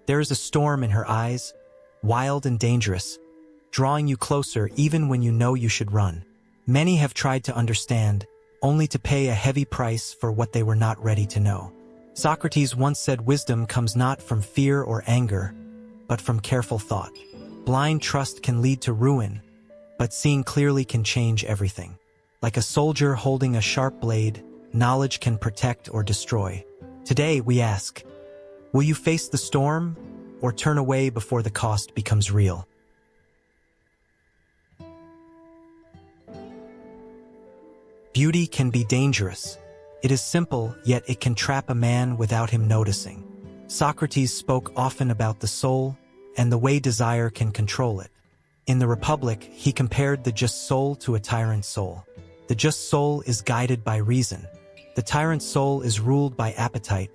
There is a storm in her eyes, wild and dangerous, drawing you closer even when you know you should run. Many have tried to understand, only to pay a heavy price for what they were not ready to know. Socrates once said wisdom comes not from fear or anger, but from careful thought. Blind trust can lead to ruin, but seeing clearly can change everything. Like a soldier holding a sharp blade, knowledge can protect or destroy. Today we ask, will you face the storm or turn away before the cost becomes real? Beauty can be dangerous. It is simple, yet it can trap a man without him noticing. Socrates spoke often about the soul and the way desire can control it. In the Republic, he compared the just soul to a tyrant soul. The just soul is guided by reason. The tyrant soul is ruled by appetite,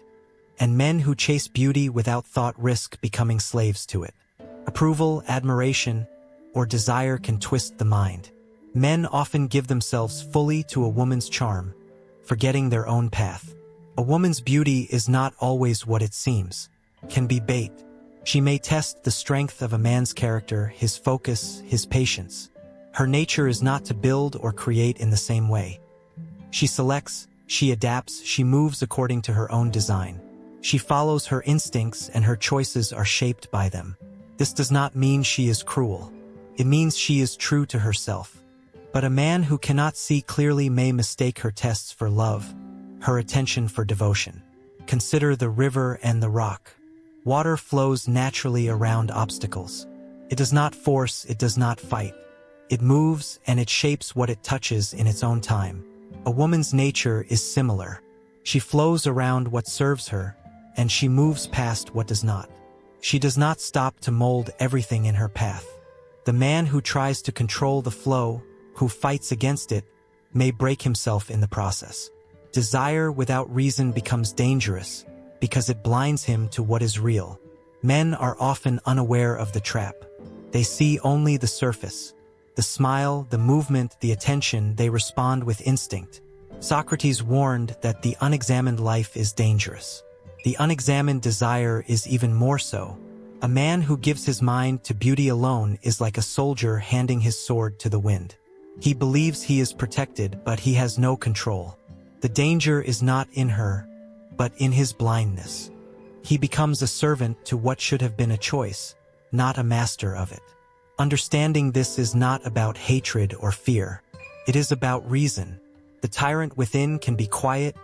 and men who chase beauty without thought risk becoming slaves to it. Approval, admiration, or desire can twist the mind. Men often give themselves fully to a woman's charm, forgetting their own path. A woman's beauty is not always what it seems, can be bait. She may test the strength of a man's character, his focus, his patience. Her nature is not to build or create in the same way. She selects, she adapts, she moves according to her own design. She follows her instincts and her choices are shaped by them. This does not mean she is cruel. It means she is true to herself. But a man who cannot see clearly may mistake her tests for love, her attention for devotion. Consider the river and the rock. Water flows naturally around obstacles. It does not force, it does not fight. It moves and it shapes what it touches in its own time. A woman's nature is similar. She flows around what serves her, and she moves past what does not. She does not stop to mold everything in her path. The man who tries to control the flow, who fights against it, may break himself in the process. Desire without reason becomes dangerous because it blinds him to what is real. Men are often unaware of the trap. They see only the surface. The smile, the movement, the attention, they respond with instinct. Socrates warned that the unexamined life is dangerous. The unexamined desire is even more so. A man who gives his mind to beauty alone is like a soldier handing his sword to the wind. He believes he is protected, but he has no control. The danger is not in her, but in his blindness. He becomes a servant to what should have been a choice, not a master of it. Understanding this is not about hatred or fear. It is about reason. The tyrant within can be quiet,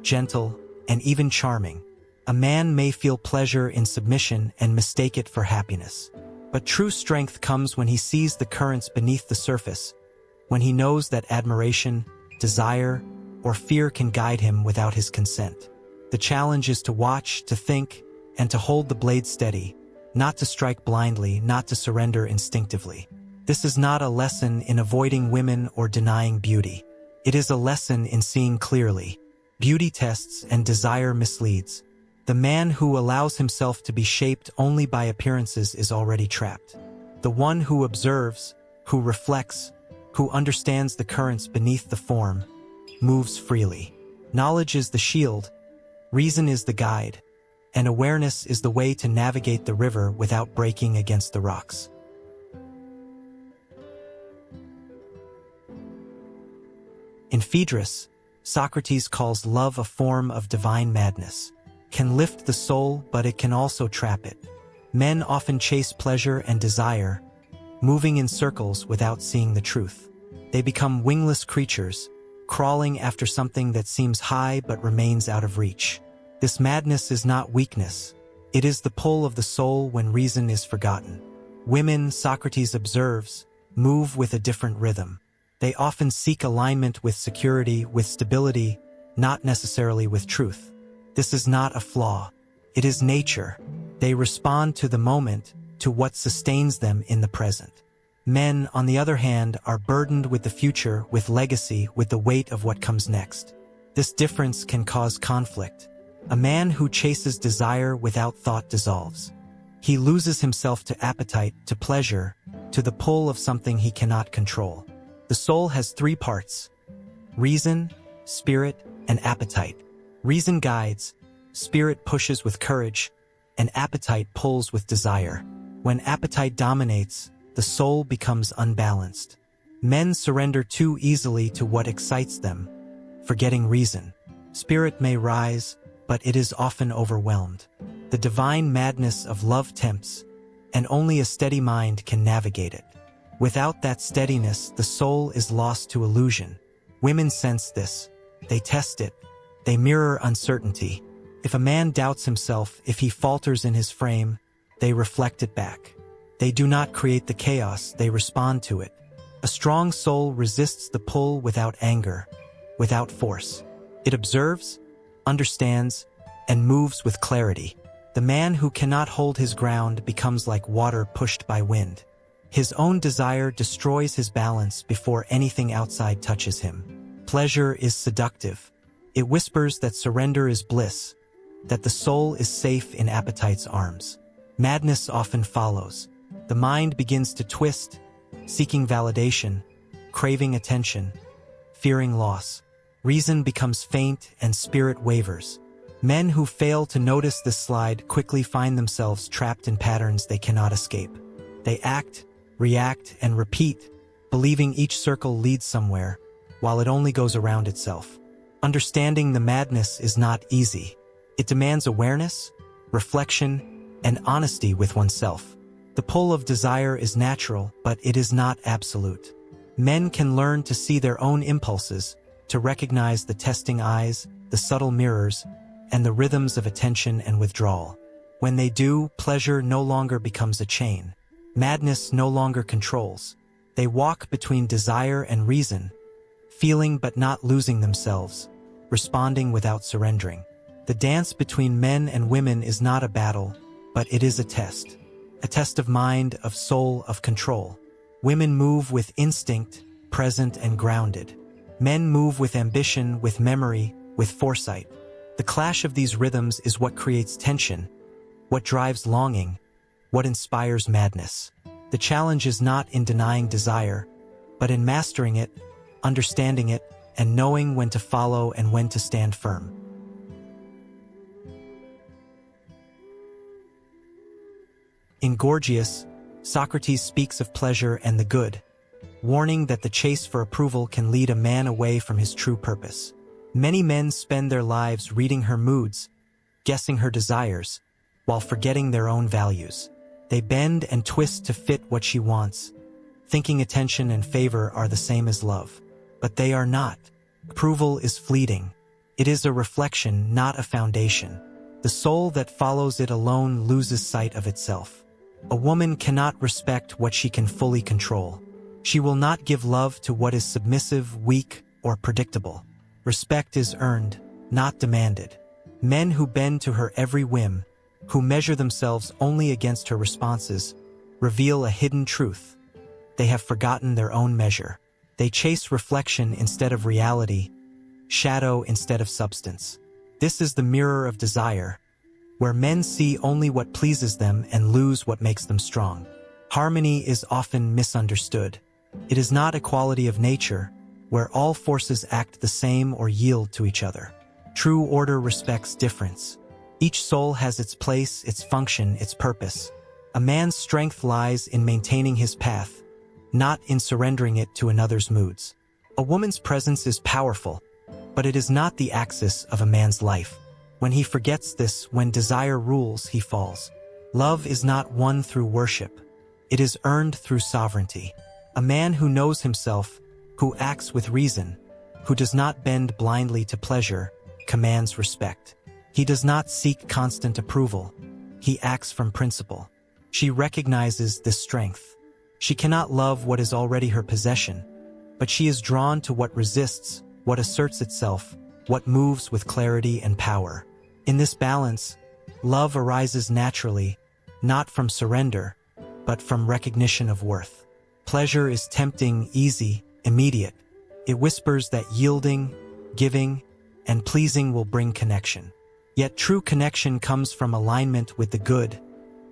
gentle, and even charming. A man may feel pleasure in submission and mistake it for happiness. But true strength comes when he sees the currents beneath the surface, when he knows that admiration, desire, or fear can guide him without his consent. The challenge is to watch, to think, and to hold the blade steady, not to strike blindly, not to surrender instinctively. This is not a lesson in avoiding women or denying beauty. It is a lesson in seeing clearly. Beauty tests and desire misleads. The man who allows himself to be shaped only by appearances is already trapped. The one who observes, who reflects, who understands the currents beneath the form, moves freely. Knowledge is the shield, reason is the guide, and awareness is the way to navigate the river without breaking against the rocks. In Phaedrus, Socrates calls love a form of divine madness. Can lift the soul, but it can also trap it. Men often chase pleasure and desire, moving in circles without seeing the truth. They become wingless creatures, crawling after something that seems high but remains out of reach. This madness is not weakness. It is the pull of the soul when reason is forgotten. Women, Socrates observes, move with a different rhythm. They often seek alignment with security, with stability, not necessarily with truth. This is not a flaw. It is nature. They respond to the moment, to what sustains them in the present. Men, on the other hand, are burdened with the future, with legacy, with the weight of what comes next. This difference can cause conflict. A man who chases desire without thought dissolves. He loses himself to appetite, to pleasure, to the pull of something he cannot control. The soul has three parts: reason, spirit, and appetite. Reason guides, spirit pushes with courage, and appetite pulls with desire. When appetite dominates, the soul becomes unbalanced. Men surrender too easily to what excites them, forgetting reason. Spirit may rise, but it is often overwhelmed. The divine madness of love tempts, and only a steady mind can navigate it. Without that steadiness, the soul is lost to illusion. Women sense this. They test it. They mirror uncertainty. If a man doubts himself, if he falters in his frame, they reflect it back. They do not create the chaos, they respond to it. A strong soul resists the pull without anger, without force. It observes, understands, and moves with clarity. The man who cannot hold his ground becomes like water pushed by wind. His own desire destroys his balance before anything outside touches him. Pleasure is seductive. It whispers that surrender is bliss, that the soul is safe in appetite's arms. Madness often follows. The mind begins to twist, seeking validation, craving attention, fearing loss. Reason becomes faint and spirit wavers. Men who fail to notice this slide quickly find themselves trapped in patterns they cannot escape. They act, react, and repeat, believing each circle leads somewhere, while it only goes around itself. Understanding the madness is not easy. It demands awareness, reflection, and honesty with oneself. The pull of desire is natural, but it is not absolute. Men can learn to see their own impulses, to recognize the testing eyes, the subtle mirrors, and the rhythms of attention and withdrawal. When they do, pleasure no longer becomes a chain. Madness no longer controls. They walk between desire and reason, feeling but not losing themselves, responding without surrendering. The dance between men and women is not a battle, but it is a test of mind, of soul, of control. Women move with instinct, present and grounded. Men move with ambition, with memory, with foresight. The clash of these rhythms is what creates tension, what drives longing, what inspires madness. The challenge is not in denying desire, but in mastering it, understanding it, and knowing when to follow and when to stand firm. In Gorgias, Socrates speaks of pleasure and the good, warning that the chase for approval can lead a man away from his true purpose. Many men spend their lives reading her moods, guessing her desires, while forgetting their own values. They bend and twist to fit what she wants, thinking attention and favor are the same as love. But they are not. Approval is fleeting. It is a reflection, not a foundation. The soul that follows it alone loses sight of itself. A woman cannot respect what she can fully control. She will not give love to what is submissive, weak, or predictable. Respect is earned, not demanded. Men who bend to her every whim, who measure themselves only against her responses, reveal a hidden truth. They have forgotten their own measure. They chase reflection instead of reality, shadow instead of substance. This is the mirror of desire, where men see only what pleases them and lose what makes them strong. Harmony is often misunderstood. It is not a quality of nature, where all forces act the same or yield to each other. True order respects difference. Each soul has its place, its function, its purpose. A man's strength lies in maintaining his path, not in surrendering it to another's moods. A woman's presence is powerful, but it is not the axis of a man's life. When he forgets this, when desire rules, he falls. Love is not won through worship. It is earned through sovereignty. A man who knows himself, who acts with reason, who does not bend blindly to pleasure, commands respect. He does not seek constant approval. He acts from principle. She recognizes this strength. She cannot love what is already her possession, but she is drawn to what resists, what asserts itself, what moves with clarity and power. In this balance, love arises naturally, not from surrender, but from recognition of worth. Pleasure is tempting, easy, immediate. It whispers that yielding, giving, and pleasing will bring connection. Yet true connection comes from alignment with the good,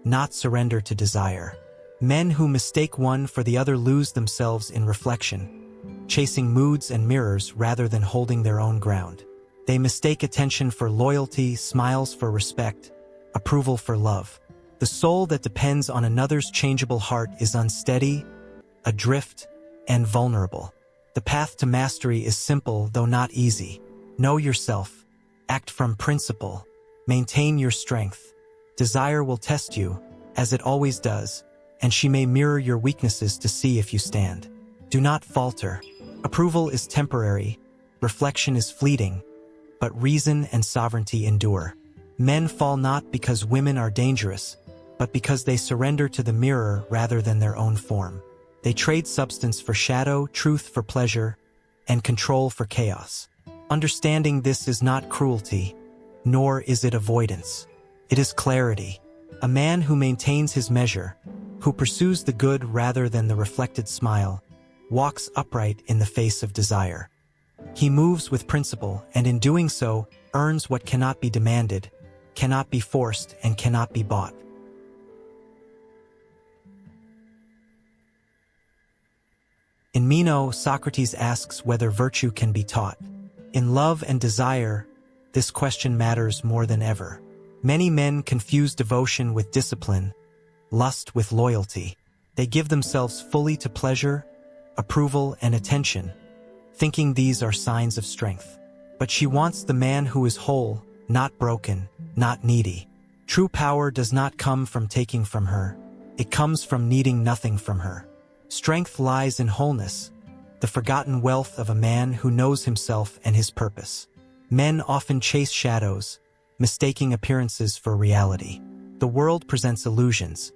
not surrender to desire. Men who mistake one for the other lose themselves in reflection, chasing moods and mirrors rather than holding their own ground. They mistake attention for loyalty, smiles for respect, approval for love. The soul that depends on another's changeable heart is unsteady, adrift, and vulnerable. The path to mastery is simple, though not easy. Know yourself, act from principle, maintain your strength. Desire will test you, as it always does, and she may mirror your weaknesses to see if you stand. Do not falter. Approval is temporary, reflection is fleeting, but reason and sovereignty endure. Men fall not because women are dangerous, but because they surrender to the mirror rather than their own form. They trade substance for shadow, truth for pleasure, and control for chaos. Understanding this is not cruelty, nor is it avoidance. It is clarity. A man who maintains his measure, who pursues the good rather than the reflected smile, walks upright in the face of desire. He moves with principle, and in doing so, earns what cannot be demanded, cannot be forced, and cannot be bought. In Meno, Socrates asks whether virtue can be taught. In love and desire, this question matters more than ever. Many men confuse devotion with discipline, lust with loyalty. They give themselves fully to pleasure, approval, and attention, thinking these are signs of strength. But she wants the man who is whole, not broken, not needy. True power does not come from taking from her. It comes from needing nothing from her. Strength lies in wholeness, the forgotten wealth of a man who knows himself and his purpose. Men often chase shadows, mistaking appearances for reality. The world presents illusions: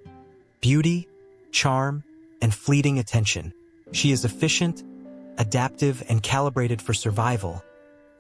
beauty, charm, and fleeting attention. She is efficient, adaptive, and calibrated for survival,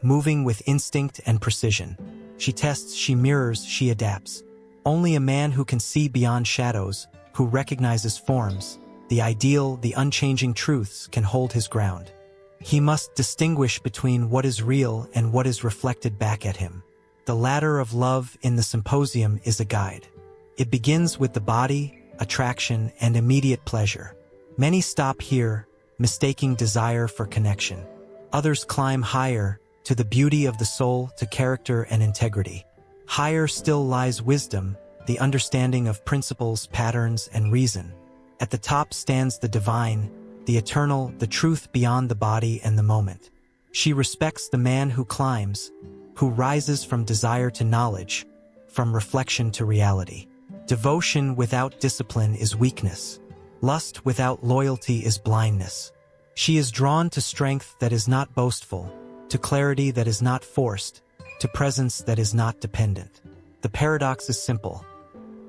moving with instinct and precision. She tests, she mirrors, she adapts. Only a man who can see beyond shadows, who recognizes forms, the ideal, the unchanging truths, can hold his ground. He must distinguish between what is real and what is reflected back at him. The ladder of love in the Symposium is a guide. It begins with the body, attraction, and immediate pleasure. Many stop here, mistaking desire for connection. Others climb higher, to the beauty of the soul, to character and integrity. Higher still lies wisdom, the understanding of principles, patterns, and reason. At the top stands the divine, the eternal, the truth beyond the body and the moment. She respects the man who climbs, who rises from desire to knowledge, from reflection to reality. Devotion without discipline is weakness. Lust without loyalty is blindness. She is drawn to strength that is not boastful, to clarity that is not forced, to presence that is not dependent. The paradox is simple.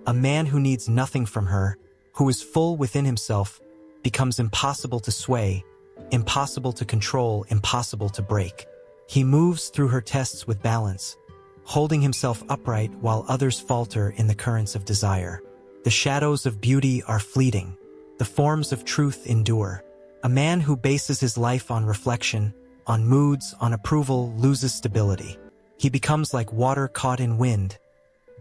A man who needs nothing from her, who is full within himself, becomes impossible to sway, impossible to control, impossible to break. He moves through her tests with balance, holding himself upright while others falter in the currents of desire. The shadows of beauty are fleeting. The forms of truth endure. A man who bases his life on reflection, on moods, on approval, loses stability. He becomes like water caught in wind,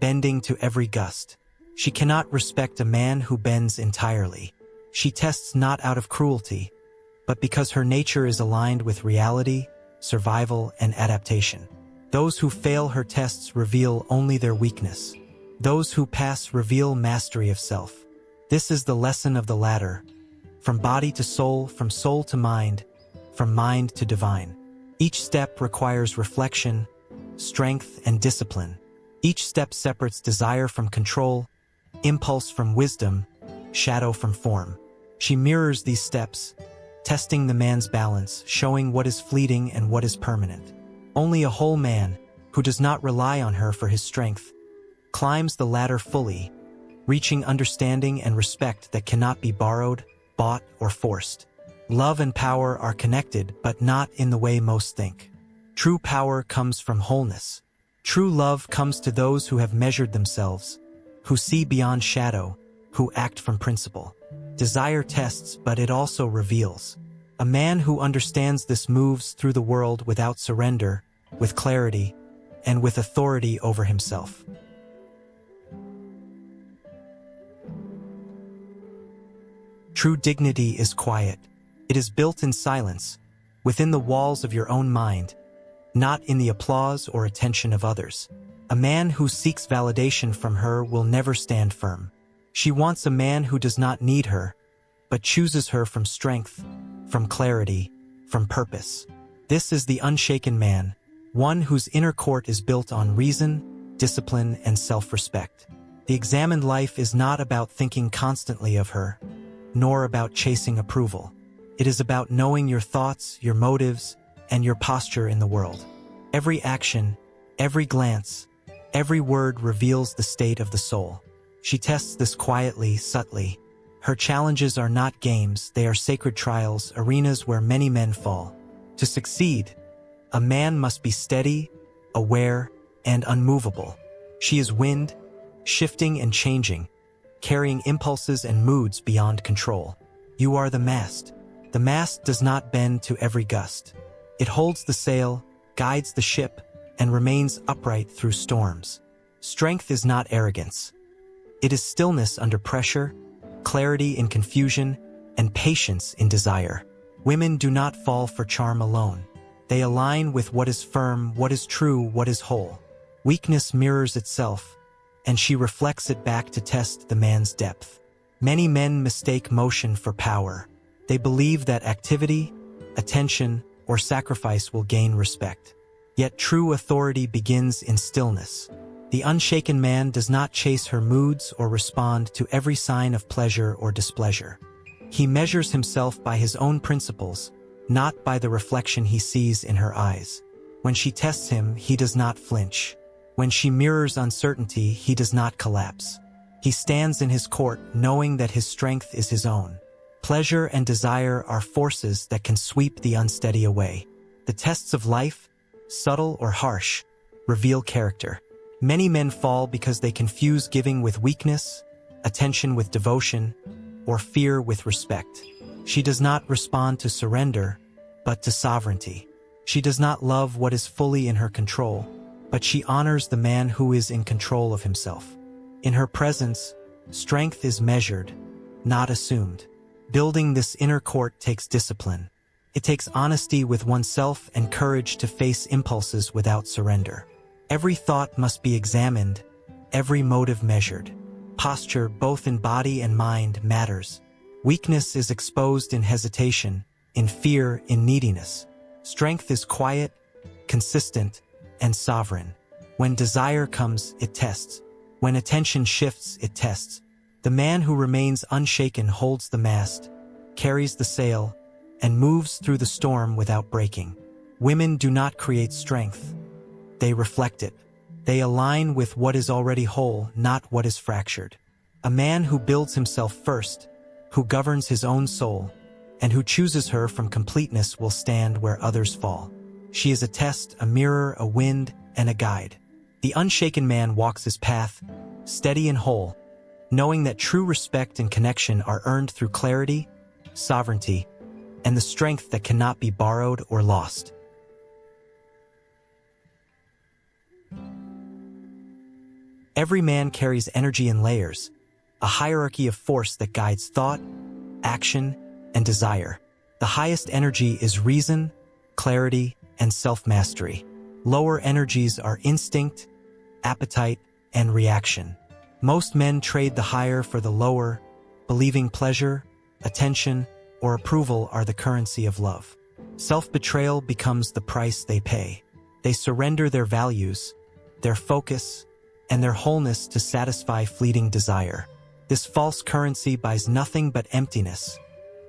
bending to every gust. She cannot respect a man who bends entirely. She tests not out of cruelty, but because her nature is aligned with reality, survival, and adaptation. Those who fail her tests reveal only their weakness. Those who pass reveal mastery of self. This is the lesson of the ladder. From body to soul, from soul to mind, from mind to divine. Each step requires reflection, strength, and discipline. Each step separates desire from control, impulse from wisdom, shadow from form. She mirrors these steps, testing the man's balance, showing what is fleeting and what is permanent. Only a whole man, who does not rely on her for his strength, climbs the ladder fully, reaching understanding and respect that cannot be borrowed, bought, or forced. Love and power are connected, but not in the way most think. True power comes from wholeness. True love comes to those who have measured themselves, who see beyond shadow, who act from principle. Desire tests, but it also reveals. A man who understands this moves through the world without surrender, with clarity, and with authority over himself. True dignity is quiet. It is built in silence, within the walls of your own mind, not in the applause or attention of others. A man who seeks validation from her will never stand firm. She wants a man who does not need her, but chooses her from strength, from clarity, from purpose. This is the unshaken man, one whose inner court is built on reason, discipline, and self-respect. The examined life is not about thinking constantly of her, nor about chasing approval. It is about knowing your thoughts, your motives, and your posture in the world. Every action, every glance, every word reveals the state of the soul. She tests this quietly, subtly. Her challenges are not games, they are sacred trials, arenas where many men fall. To succeed, a man must be steady, aware, and unmovable. She is wind, shifting and changing, carrying impulses and moods beyond control. You are the mast. The mast does not bend to every gust. It holds the sail, guides the ship, and remains upright through storms. Strength is not arrogance. It is stillness under pressure, clarity in confusion, and patience in desire. Women do not fall for charm alone. They align with what is firm, what is true, what is whole. Weakness mirrors itself, and she reflects it back to test the man's depth. Many men mistake motion for power. They believe that activity, attention, or sacrifice will gain respect. Yet true authority begins in stillness. The unshaken man does not chase her moods or respond to every sign of pleasure or displeasure. He measures himself by his own principles, not by the reflection he sees in her eyes. When she tests him, he does not flinch. When she mirrors uncertainty, he does not collapse. He stands in his court, knowing that his strength is his own. Pleasure and desire are forces that can sweep the unsteady away. The tests of life, subtle or harsh, reveal character. Many men fall because they confuse giving with weakness, attention with devotion, or fear with respect. She does not respond to surrender, but to sovereignty. She does not love what is fully in her control, but she honors the man who is in control of himself. In her presence, strength is measured, not assumed. Building this inner court takes discipline. It takes honesty with oneself and courage to face impulses without surrender. Every thought must be examined, every motive measured. Posture, both in body and mind, matters. Weakness is exposed in hesitation, in fear, in neediness. Strength is quiet, consistent, and sovereign. When desire comes, it tests. When attention shifts, it tests. The man who remains unshaken holds the mast, carries the sail, and moves through the storm without breaking. Women do not create strength. They reflect it. They align with what is already whole, not what is fractured. A man who builds himself first, who governs his own soul, and who chooses her from completeness will stand where others fall. She is a test, a mirror, a wind, and a guide. The unshaken man walks his path, steady and whole, knowing that true respect and connection are earned through clarity, sovereignty, and the strength that cannot be borrowed or lost. Every man carries energy in layers, a hierarchy of force that guides thought, action, and desire. The highest energy is reason, clarity, and self-mastery. Lower energies are instinct, appetite, and reaction. Most men trade the higher for the lower, believing pleasure, attention, or approval are the currency of love. Self-betrayal becomes the price they pay. They surrender their values, their focus, and their wholeness to satisfy fleeting desire. This false currency buys nothing but emptiness,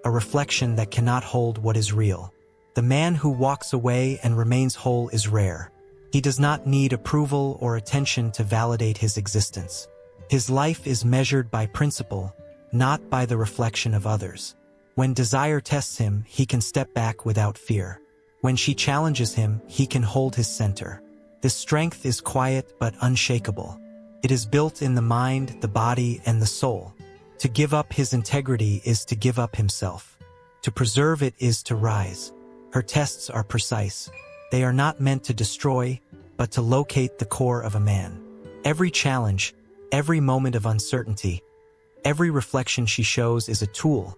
a reflection that cannot hold what is real. The man who walks away and remains whole is rare. He does not need approval or attention to validate his existence. His life is measured by principle, not by the reflection of others. When desire tests him, he can step back without fear. When she challenges him, he can hold his center. This strength is quiet but unshakable. It is built in the mind, the body, and the soul. To give up his integrity is to give up himself. To preserve it is to rise. Her tests are precise. They are not meant to destroy, but to locate the core of a man. Every challenge, every moment of uncertainty, every reflection she shows is a tool,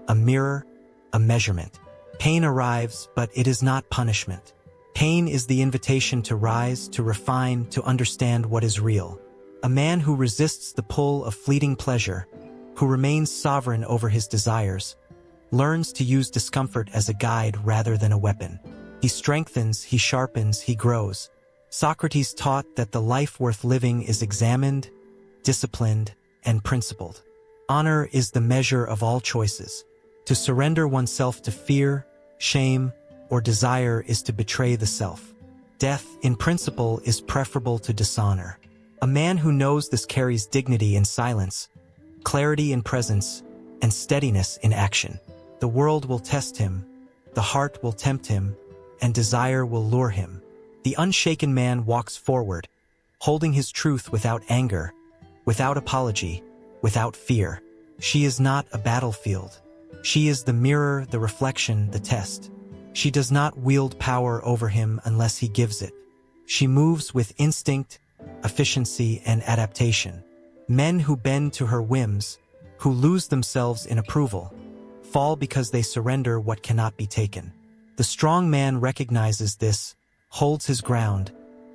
a mirror, a measurement. Pain arrives, but it is not punishment. Pain is the invitation to rise, to refine, to understand what is real. A man who resists the pull of fleeting pleasure, who remains sovereign over his desires, learns to use discomfort as a guide rather than a weapon. He strengthens, he sharpens, he grows. Socrates taught that the life worth living is examined, disciplined, and principled. Honor is the measure of all choices. To surrender oneself to fear, shame, or desire is to betray the self. Death, in principle, is preferable to dishonor. A man who knows this carries dignity in silence, clarity in presence, and steadiness in action. The world will test him, the heart will tempt him, and desire will lure him. The unshaken man walks forward, holding his truth without anger, without apology, without fear. She is not a battlefield. She is the mirror, the reflection, the test. She does not wield power over him unless he gives it. She moves with instinct, efficiency, and adaptation. Men who bend to her whims, who lose themselves in approval, fall because they surrender what cannot be taken. The strong man recognizes this, holds his ground,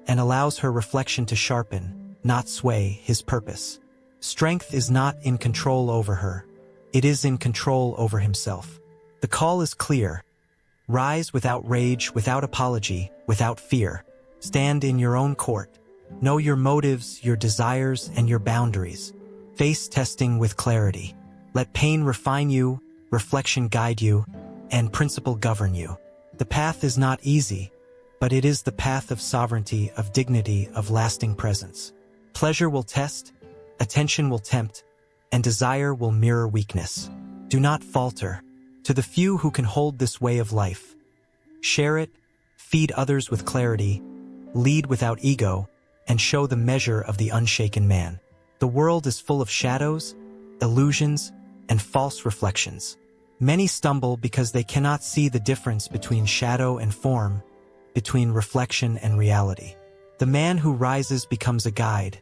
and allows her reflection to sharpen, not sway, his purpose. Strength is not in control over her. It is in control over himself. The call is clear. Rise without rage, without apology, without fear. Stand in your own court. Know your motives, your desires, and your boundaries. Face testing with clarity. Let pain refine you, reflection guide you, and principle govern you. The path is not easy, but it is the path of sovereignty, of dignity, of lasting presence. Pleasure will test, attention will tempt, and desire will mirror weakness. Do not falter. To the few who can hold this way of life, share it, feed others with clarity, lead without ego, and show the measure of the unshaken man. The world is full of shadows, illusions, and false reflections. Many stumble because they cannot see the difference between shadow and form, between reflection and reality. The man who rises becomes a guide,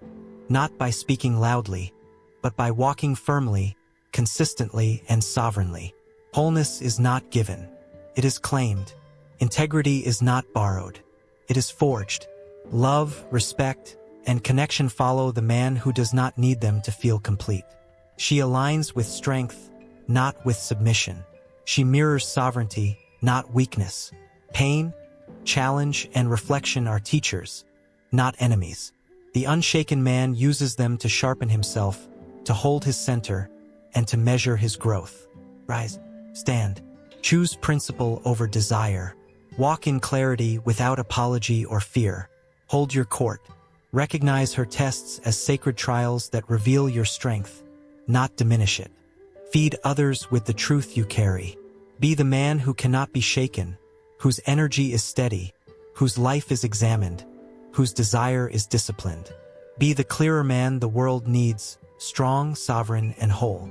not by speaking loudly, but by walking firmly, consistently, and sovereignly. Wholeness is not given. It is claimed. Integrity is not borrowed. It is forged. Love, respect, and connection follow the man who does not need them to feel complete. She aligns with strength, not with submission. She mirrors sovereignty, not weakness. Pain, challenge, and reflection are teachers, not enemies. The unshaken man uses them to sharpen himself, to hold his center, and to measure his growth. Rise, stand, choose principle over desire. Walk in clarity without apology or fear. Hold your court. Recognize her tests as sacred trials that reveal your strength, not diminish it. Feed others with the truth you carry. Be the man who cannot be shaken, whose energy is steady, whose life is examined, whose desire is disciplined. Be the clearer man the world needs, strong, sovereign, and whole.